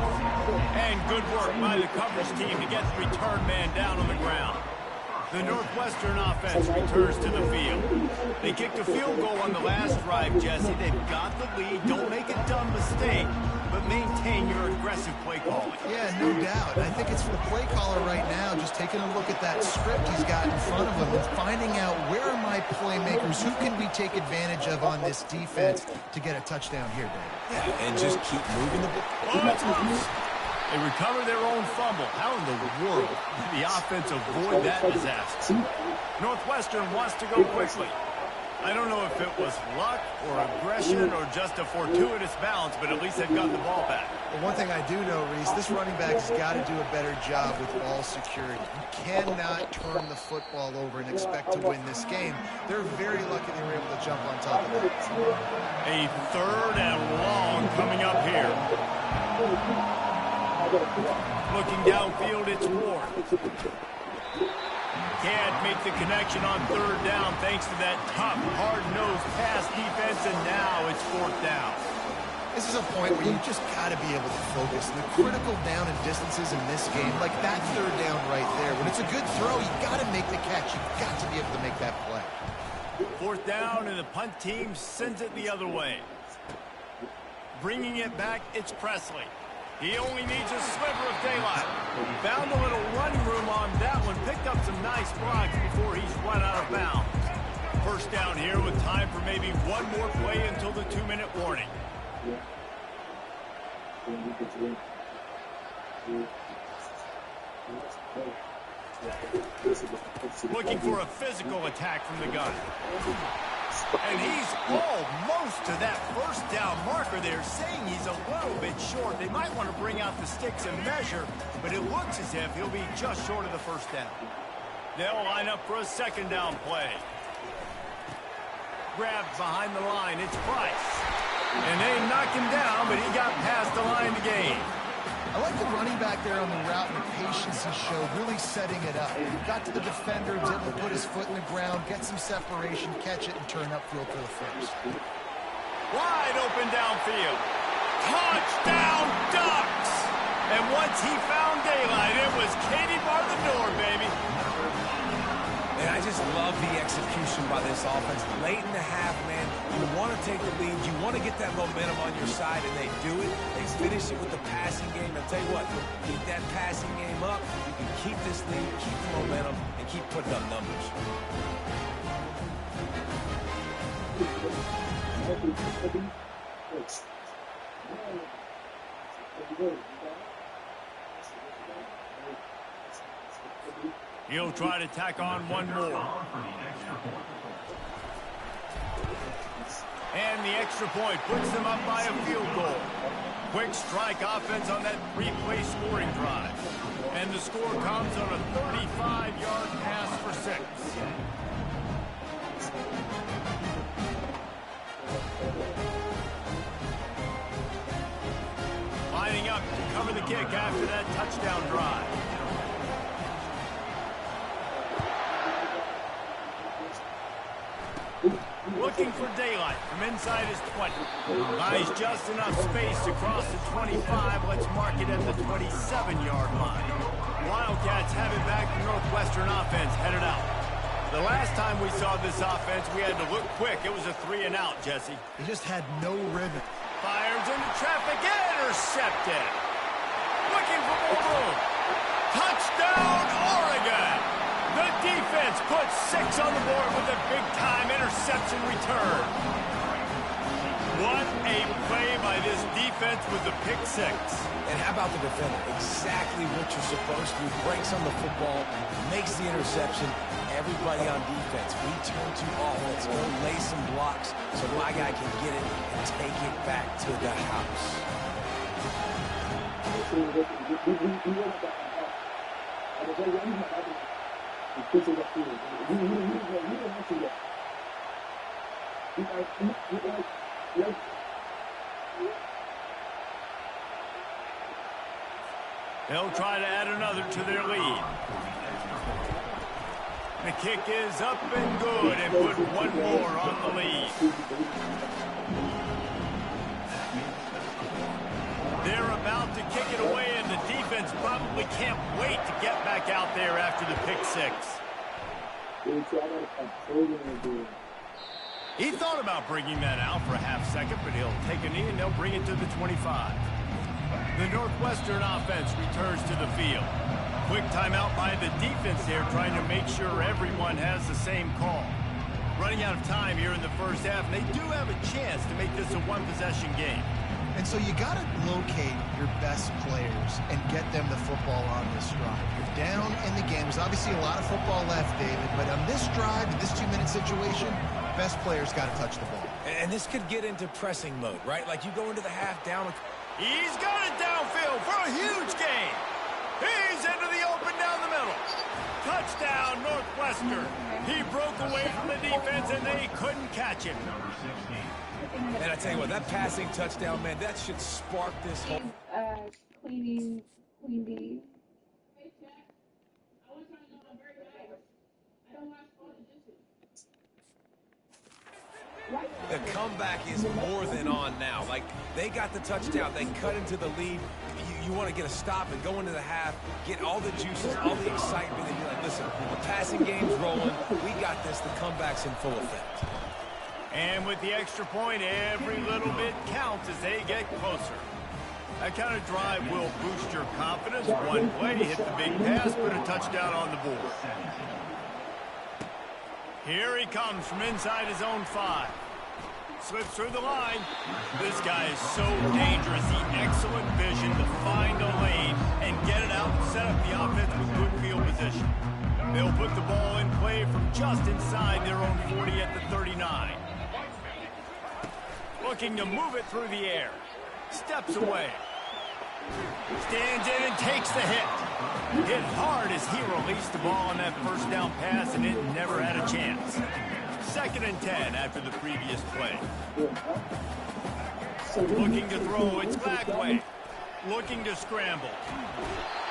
And good work by the coverage team to get the return man down on the ground. The Northwestern offense returns to the field. They kicked a field goal on the last drive, Jesse. They've got the lead. Don't make a dumb mistake, but maintain your aggressive play calling. Yeah, no doubt. I think it's for the play caller right now, just taking a look at that script he's got in front of him and finding out where are my playmakers, who can we take advantage of on this defense to get a touchdown here, David. Yeah, and just keep moving the ball. Oh, it's loose. They recover their own fumble. How in the world did the offense avoid that disaster? Northwestern wants to go quickly. I don't know if it was luck or aggression or just a fortuitous bounce, but at least they've got the ball back. But one thing I do know, Reese, this running back has got to do a better job with ball security. You cannot turn the football over and expect to win this game. They're very lucky they were able to jump on top of that. A 3rd and long coming up here. Looking downfield, it's Ward. Can't make the connection on 3rd down thanks to that tough, hard-nosed pass defense, and now it's 4th down. This is a point where you just got to be able to focus. The critical down and distances in this game, like that 3rd down right there, when it's a good throw, you got to make the catch. You've got to be able to make that play. 4th down, and the punt team sends it the other way. Bringing it back, it's Presley. He only needs a sliver of daylight. Found a little running room on that one. Picked up some nice blocks before he's run out of bounds. First down here with time for maybe one more play until the 2-minute warning. Looking for a physical attack from the gun. And he's almost to that first down marker there, saying he's a little bit short. They might want to bring out the sticks and measure, but it looks as if he'll be just short of the first down. They'll line up for a second down play. Grabbed behind the line, it's Price. And they knocked him down, but he got past the line to gain. I like the running back there on the route and the patience he showed, really setting it up. Got to the defender, didn't put his foot in the ground, get some separation, catch it, and turn upfield for the first. Wide open downfield. Touchdown Ducks! And once he found daylight, it was Katie bar the door, baby. And I just love the execution by this offense. Late in the half, man, you want to take the lead. You want to get that momentum on your side, and they do it. They finish it with the passing game. I'll tell you what, keep that passing game up. You can keep this lead, keep the momentum, and keep putting up numbers. He'll try to tack on one more. And the extra point puts them up by a field goal. Quick strike offense on that three-play scoring drive. And the score comes on a 35-yard pass for 6. Lining up to cover the kick after that touchdown drive. Looking for daylight from inside his 20. Buys just enough space to cross the 25. Let's mark it at the 27-yard line. Wildcats have it back. The Northwestern offense headed out. The last time we saw this offense, we had to look quick. It was a 3-and-out, Jesse. He just had no rhythm. Fires into traffic. Intercepted. Looking for more room. Touchdown, Oregon. The defense puts 6 on the board with a big-time interception return. What a play by this defense with the pick 6. And how about the defender? Exactly what you're supposed to do. Breaks on the football, makes the interception. Everybody on defense, we turn to offense. Go lay some blocks so my guy can get it and take it back to the house. They'll try to add another to their lead. The kick is up and good, and put one more on the lead. They're about to kick it away, and the defense probably can't wait to get back out there after the pick 6. He thought about bringing that out for a half second, but he'll take a knee and they'll bring it to the 25. The Northwestern offense returns to the field. Quick timeout by the defense there, trying to make sure everyone has the same call. Running out of time here in the first half, and they do have a chance to make this a one-possession game. And so you got to locate your best players and get them the football on this drive. You're down in the game. There's obviously a lot of football left, David, but on this drive, this 2-minute situation, best players got to touch the ball. And this could get into pressing mode, right? Like you go into the half down. He's got it downfield for a huge gain. He's into the open down the middle. Touchdown, Northwestern. He broke away from the defense, and they couldn't catch him. And I tell you what, that passing touchdown, man, that should spark this whole... Cleaning Queen Bee. The comeback is more than on now. Like, they got the touchdown. They cut into the lead. You want to get a stop and go into the half, get all the juices, all the excitement, and be like, listen, the passing game's rolling. We got this. The comeback's in full effect. And with the extra point, every little bit counts as they get closer. That kind of drive will boost your confidence. One play, hit the big pass, put a touchdown on the board. Here he comes from inside his own 5. Slips through the line. This guy is so dangerous. The excellent vision to find a lane and get it out and set up the offense with good field position. They'll put the ball in play from just inside their own 40 at the 39. Looking to move it through the air. Steps away. Stands in and takes the hit. Hit hard as he released the ball on that first down pass, and it never had a chance. 2nd and 10 after the previous play. Looking to throw, it's Lagway. Looking to scramble.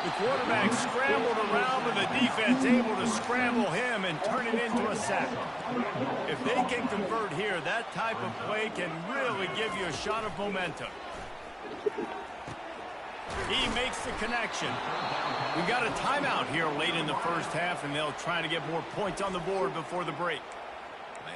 The quarterback scrambled around, but the defense able to scramble him and turn it into a sack. If they can convert here, that type of play can really give you a shot of momentum. He makes the connection. We got a timeout here late in the first half, and they'll try to get more points on the board before the break.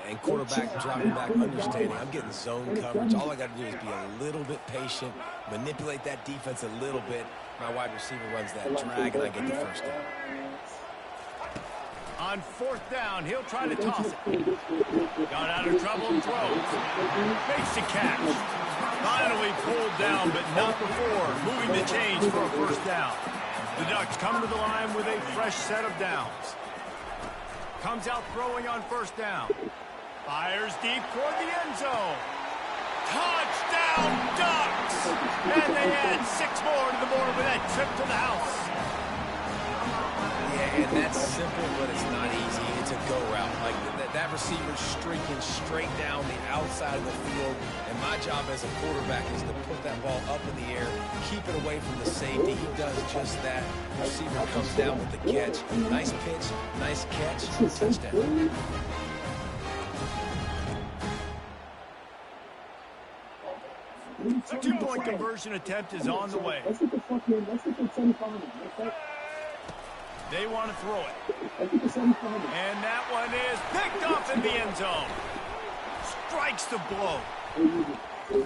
And quarterback dropping back, understanding I'm getting zone coverage. All I got to do is be a little bit patient, manipulate that defense a little bit. My wide receiver runs that drag, and I get the first down. On 4th down, he'll try to toss it. Got out of trouble and throws. Makes the catch. Finally pulled down, but not before moving the chains for a first down. The Ducks come to the line with a fresh set of downs. Comes out throwing on 1st down. Fires deep toward the end zone. Touchdown, Ducks! And they add 6 more to the board with that trip to the house. Yeah, and that's simple, but it's not easy. It's a go route. Like that receiver's streaking straight down the outside of the field, and my job as a quarterback is to put that ball up in the air, keep it away from the safety. He does just that. The receiver comes down with the catch. Nice pitch, nice catch, touchdown. A 2-point conversion attempt is on the way. They want to throw it. And that one is picked off in the end zone. Strikes the blow. And the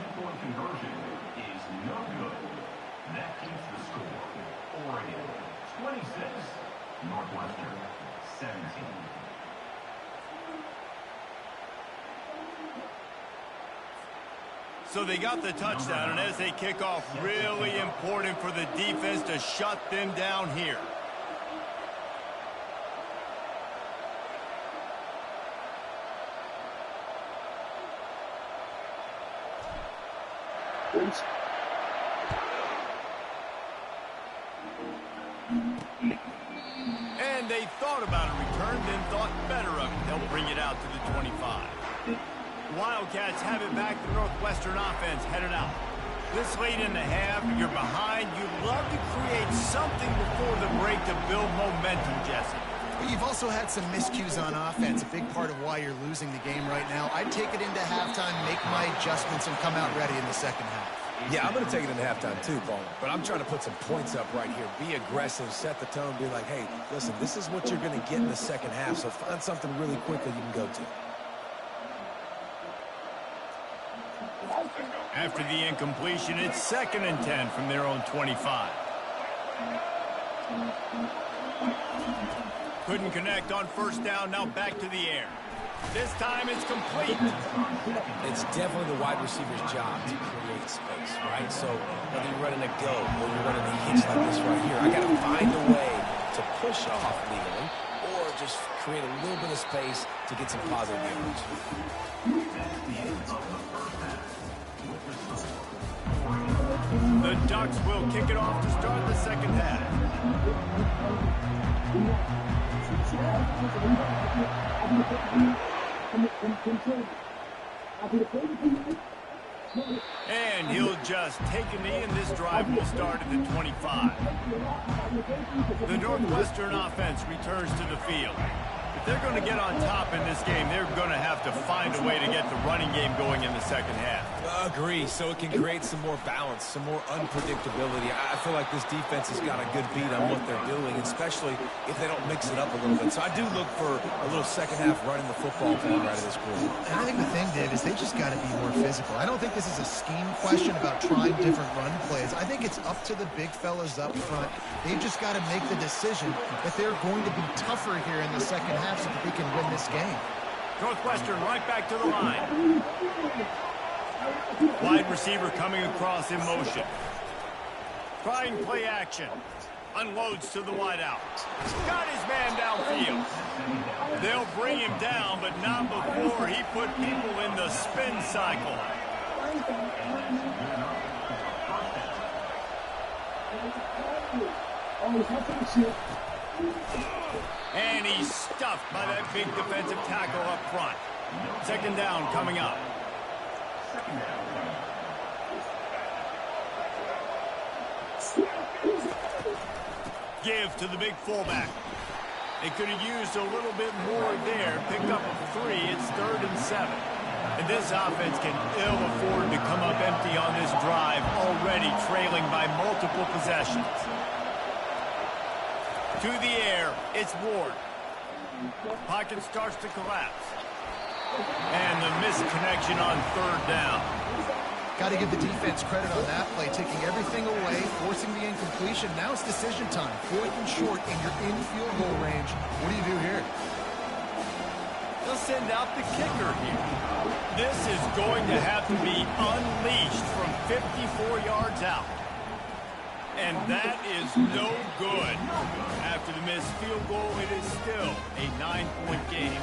2-point conversion is no good. That keeps the score. Oregon 26, Northwestern 17. So they got the touchdown, and as they kick off, really important for the defense to shut them down here. And they thought about a return, then thought better of it. They'll bring it out to the 25. Wildcats have it back. The Northwestern offense headed out. This late in the half, you're behind. You love to create something before the break to build momentum, Jesse. But you've also had some miscues on offense, a big part of why you're losing the game right now. I'd take it into halftime, make my adjustments, and come out ready in the second half. Yeah, I'm going to take it into halftime too, Paul. But I'm trying to put some points up right here. Be aggressive, set the tone, be like, hey, listen, this is what you're going to get in the second half, so find something really quickly you can go to. After the incompletion, it's 2nd and 10 from their own 25. Couldn't connect on 1st down, now back to the air. This time it's complete. It's definitely the wide receiver's job to create space, right? So whether you're running a go or you're running a hitch like this right here, I got to find a way to push off legally or just create a little bit of space to get some positive yards. The Ducks will kick it off to start the second half. And he'll just take a knee, and this drive will start at the 25. The Northwestern offense returns to the field. If they're going to get on top in this game, they're going to have to find a way to get the running game going in the second half. Agree, so it can create some more balance, some more unpredictability. I feel like this defense has got a good beat on what they're doing, especially if they don't mix it up a little bit. So I do look for a little second half running the football coming right of this quarter. And I think the thing, Dave, is they just got to be more physical. I don't think this is a scheme question about trying different run plays. I think it's up to the big fellas up front. They've just got to make the decision that they're going to be tougher here in the second half so that they can win this game. Northwestern right back to the line. Wide receiver coming across in motion. Trying play action. Unloads to the wideout. Got his man downfield. They'll bring him down, but not before he put people in the spin cycle. And he's stuffed by that big defensive tackle up front. Second down coming up. Give to the big fullback. They could have used a little bit more there. Pick up a 3. It's 3rd and 7. And this offense can ill afford to come up empty on this drive, already trailing by multiple possessions. To the air, it's Ward. Pocket starts to collapse. And the missed connection on 3rd down. Got to give the defense credit on that play, taking everything away, forcing the incompletion. Now it's decision time. 4th and short, and you're in field goal range. What do you do here? They'll send out the kicker here. This is going to have to be unleashed from 54 yards out. And that is no good. After the missed field goal, it is still a 9-point game.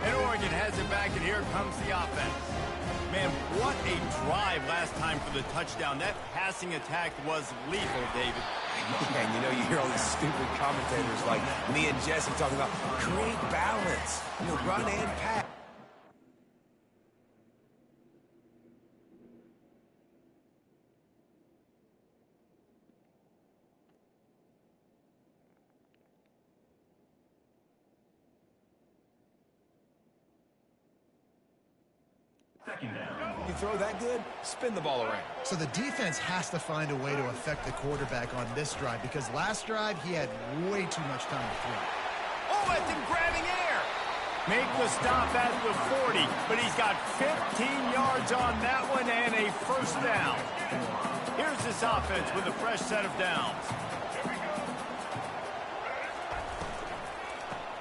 And Oregon has it back, and here comes the offense. Man, what a drive last time for the touchdown. That passing attack was lethal, David. And you know, you hear all these stupid commentators like me and Jesse talking about create balance, run and pass. You throw that good, spin the ball around. So the defense has to find a way to affect the quarterback on this drive because last drive he had way too much time to throw. Oh, that's in grabbing air. Make the stop at the 40, but he's got 15 yards on that one and a 1st down. Here's this offense with a fresh set of downs.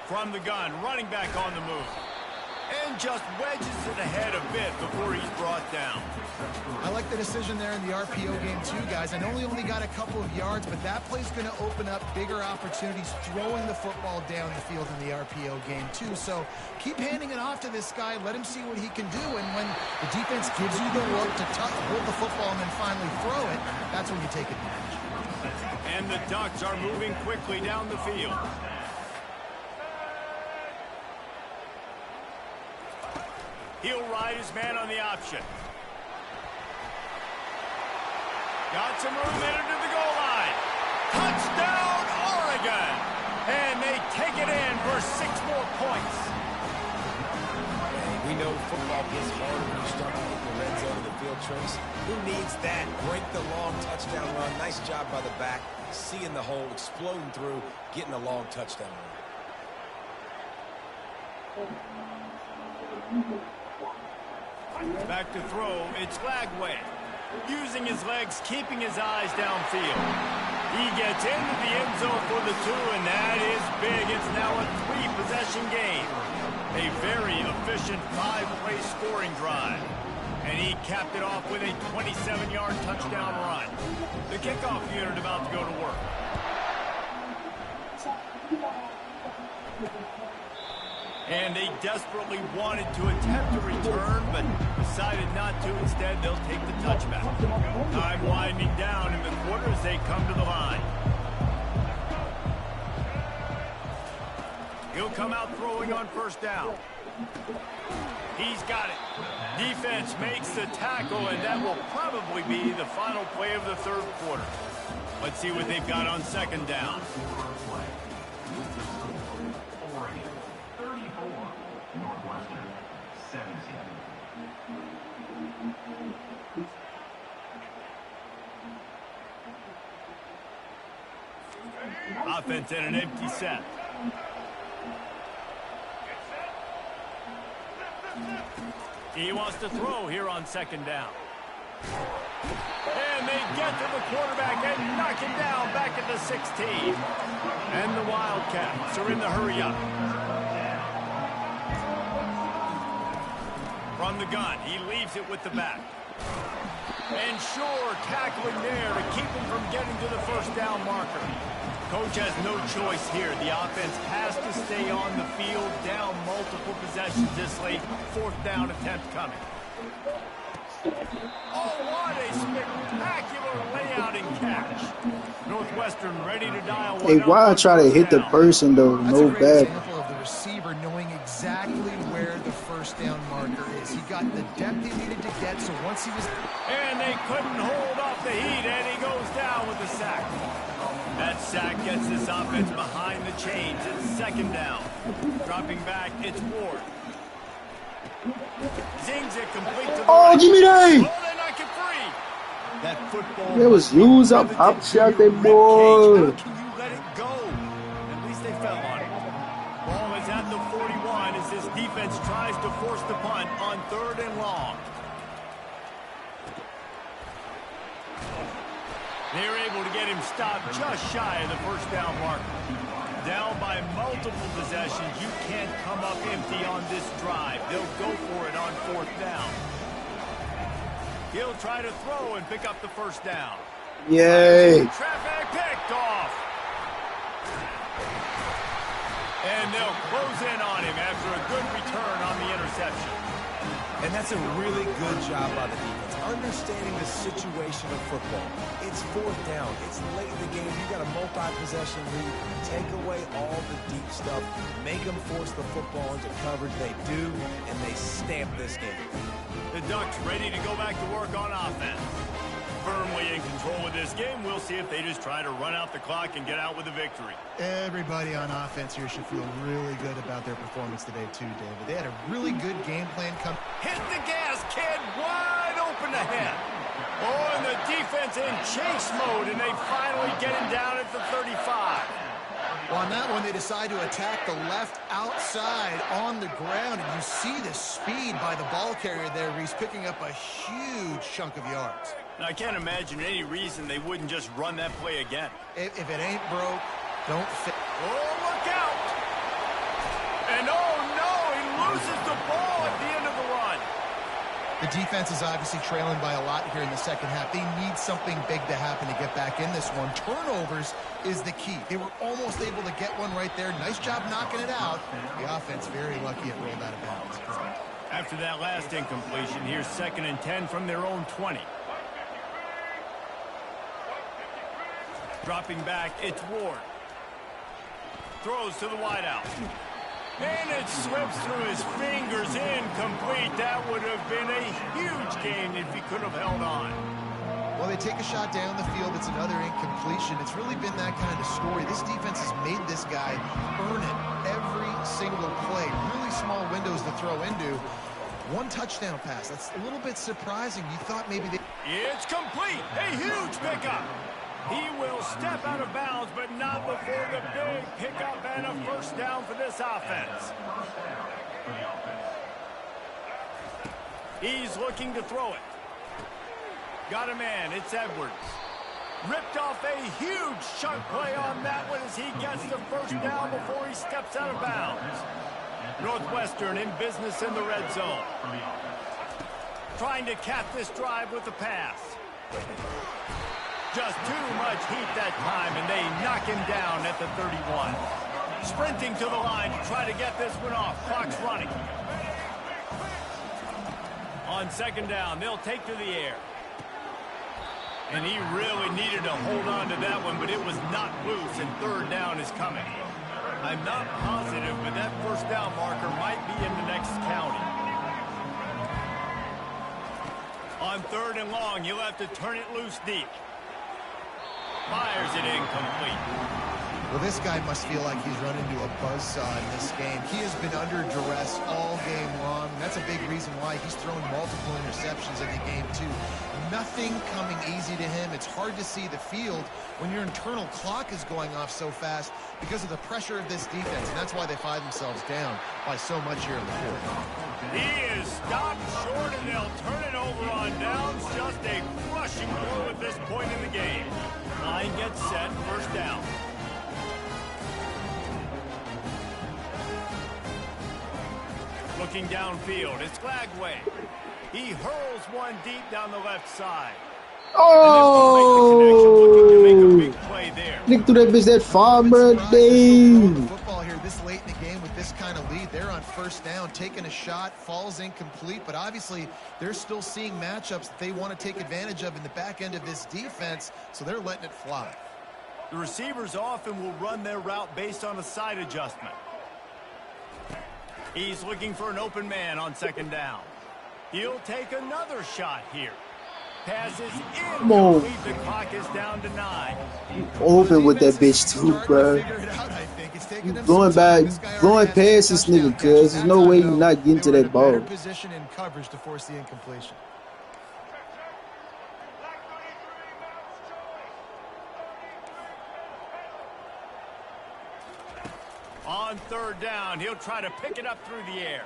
From the gun, running back on the move. And just wedges it ahead a bit before he's brought down. I like the decision there in the RPO game too, guys. I know he only got a couple of yards, but that play's going to open up bigger opportunities throwing the football down the field in the RPO game too. So keep handing it off to this guy. Let him see what he can do. And when the defense gives you the look to hold the football and then finally throw it, that's when you take advantage. And the Ducks are moving quickly down the field. He'll ride his man on the option. Got some room in to the goal line. Touchdown, Oregon! And they take it in for 6 more points. We know football gets harder when you start to get the red zone of the field, Trace. Who needs that? Break the long touchdown run. Nice job by the back. Seeing the hole, exploding through, getting a long touchdown run. Back to throw, it's Lagway. Using his legs, keeping his eyes downfield. He gets into the end zone for the 2, and that is big. It's now a 3-possession game. A very efficient 5-play scoring drive. And he capped it off with a 27-yard touchdown run. The kickoff unit about to go to work. And they desperately wanted to attempt a return, but decided not to. Instead, they'll take the touchback. Time winding down in the quarter as they come to the line. He'll come out throwing on 1st down. He's got it. Defense makes the tackle, and that will probably be the final play of the third quarter. Let's see what they've got on second down. Oregon 34, Northwestern 17. Offense in an empty set. He wants to throw here on second down. And they get to the quarterback and knock him down back at the 16. And the Wildcats are in the hurry up. From the gun, he leaves it with the back. And sure, tackling there to keep him from getting to the first down marker. Coach has no choice here. The offense has to stay on the field, down multiple possessions this late. Fourth down attempt coming. Oh, what a spectacular layout and catch. Northwestern ready to dial one. Hey, why I try to hit the person though? That's No a great bad. example of the receiver knowing exactly where the first down marker is. He got the depth he needed to get, so once he was... And they couldn't hold off the heat, and he goes down with the sack. That sack gets this offense behind the chains. It's second down. Dropping back, it's Ward. Zings it complete to the right. Give me that! Oh, they knock it free. That football... It was used up shot that boy. How can you let it go? At least they fell on it. Ball is at the 41 as this defense tries to force the punt on third and long. They're able to get him stopped just shy of the first down marker. Down by multiple possessions, you can't come up empty on this drive. They'll go for it on fourth down. He'll try to throw and pick up the first down. Yay! Traffic picked off. And they'll close in on him after a good return on the interception. And that's a really good job by the defense, understanding the situation of football. It's fourth down. It's late in the game. You got a multi-possession lead. Take away all the deep stuff. Make them force the football into coverage. They do, and they stamp this game. The Ducks ready to go back to work on offense. Firmly in control of this game. We'll see if they just try to run out the clock and get out with a victory. Everybody on offense here should feel really good about their performance today too, David. They had a really good game plan come. Hit the gas, kid. Wide open ahead. Oh, and the defense in chase mode, and they finally get him down at the 35. Well, on that one, they decide to attack the left outside on the ground, and you see the speed by the ball carrier there, Reese, picking up a huge chunk of yards. Now, I can't imagine any reason they wouldn't just run that play again. If it ain't broke, don't fix. Oh, look out! And oh no, he loses the ball at the end of the run. The defense is obviously trailing by a lot here in the second half. They need something big to happen to get back in this one. Turnovers is the key. They were almost able to get one right there. Nice job knocking it out. The offense very lucky it rolled out of bounds. After that last incompletion, here's 2nd and 10 from their own 20. Dropping back, it's Ward. Throws to the wideout. And it slips through his fingers, incomplete. That would have been a huge gain if he could have held on. Well, they take a shot down the field. It's another incompletion. It's really been that kind of story. This defense has made this guy earn it every single play. Really small windows to throw into. One touchdown pass. That's a little bit surprising. You thought maybe they... It's complete. A huge pickup. He will step out of bounds, but not before the big pickup and a first down for this offense. He's looking to throw it. Got a man. It's Edwards. Ripped off a huge chunk play on that one as he gets the first down before he steps out of bounds. Northwestern in business in the red zone. Trying to cap this drive with a pass. Just too much heat that time, and they knock him down at the 31. Sprinting to the line to try to get this one off. Clock's running. On second down, they'll take to the air. And he really needed to hold on to that one, but it was not loose, and third down is coming. I'm not positive, but that first down marker might be in the next county. On 3rd and long, you'll have to turn it loose deep. Fires it incomplete. Well, this guy must feel like he's run into a buzzsaw in this game. He has been under duress all game long. That's a big reason why he's thrown multiple interceptions in the game, too. Nothing coming easy to him. It's hard to see the field when your internal clock is going off so fast because of the pressure of this defense, and that's why they find themselves down by so much here in the fourth. He is stopped short, and they'll turn it over on downs. Just a crushing blow at this point in the game. Line gets set, first down. Looking downfield, it's Glagway. He hurls one deep down the left side. Oh! Make a big play there. Nick threw that bitch that far, bro. Damn. Football here this late in the game with this kind of lead. They're on first down, taking a shot, falls incomplete, but obviously they're still seeing matchups that they want to take advantage of in the back end of this defense, so they're letting it fly. The receivers often will run their route based on a side adjustment. He's looking for an open man on 2nd down. He'll take another shot here. Passes incomplete. The clock is down to 9. Open with that bitch too, bro. You going past this nigga, cuz there's no way you're not getting to that ball. Position in coverage to force the incompletion. On 3rd down, he'll try to pick it up through the air.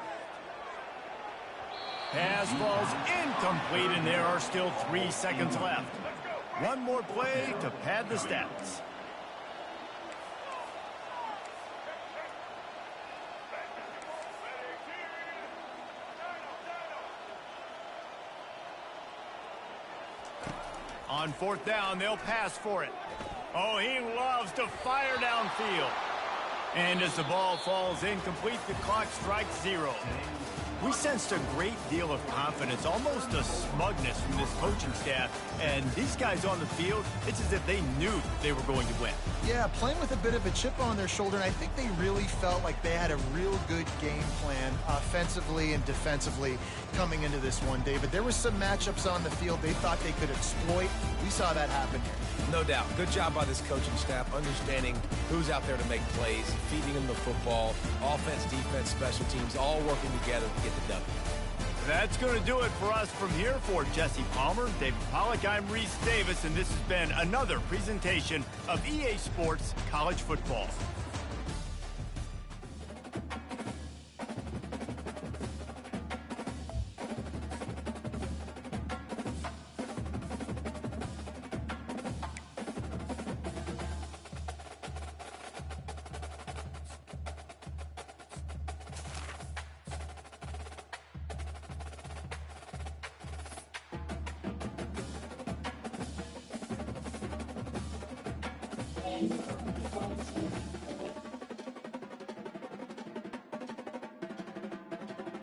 Pass falls incomplete, and there are still 3 seconds left. One more play to pad the stats. On 4th down, they'll pass for it. Oh, he loves to fire downfield. And as the ball falls incomplete, the clock strikes 0. We sensed a great deal of confidence, almost a smugness from this coaching staff. And these guys on the field, it's as if they knew they were going to win. Yeah, playing with a bit of a chip on their shoulder, and I think they really felt like they had a real good game plan offensively and defensively coming into this one, David. There were some matchups on the field they thought they could exploit. We saw that happen here. No doubt. Good job by this coaching staff, understanding who's out there to make plays, feeding them the football, offense, defense, special teams, all working together to get the W. That's going to do it for us from here. For Jesse Palmer, David Pollack, I'm Reese Davis, and this has been another presentation of EA Sports College Football.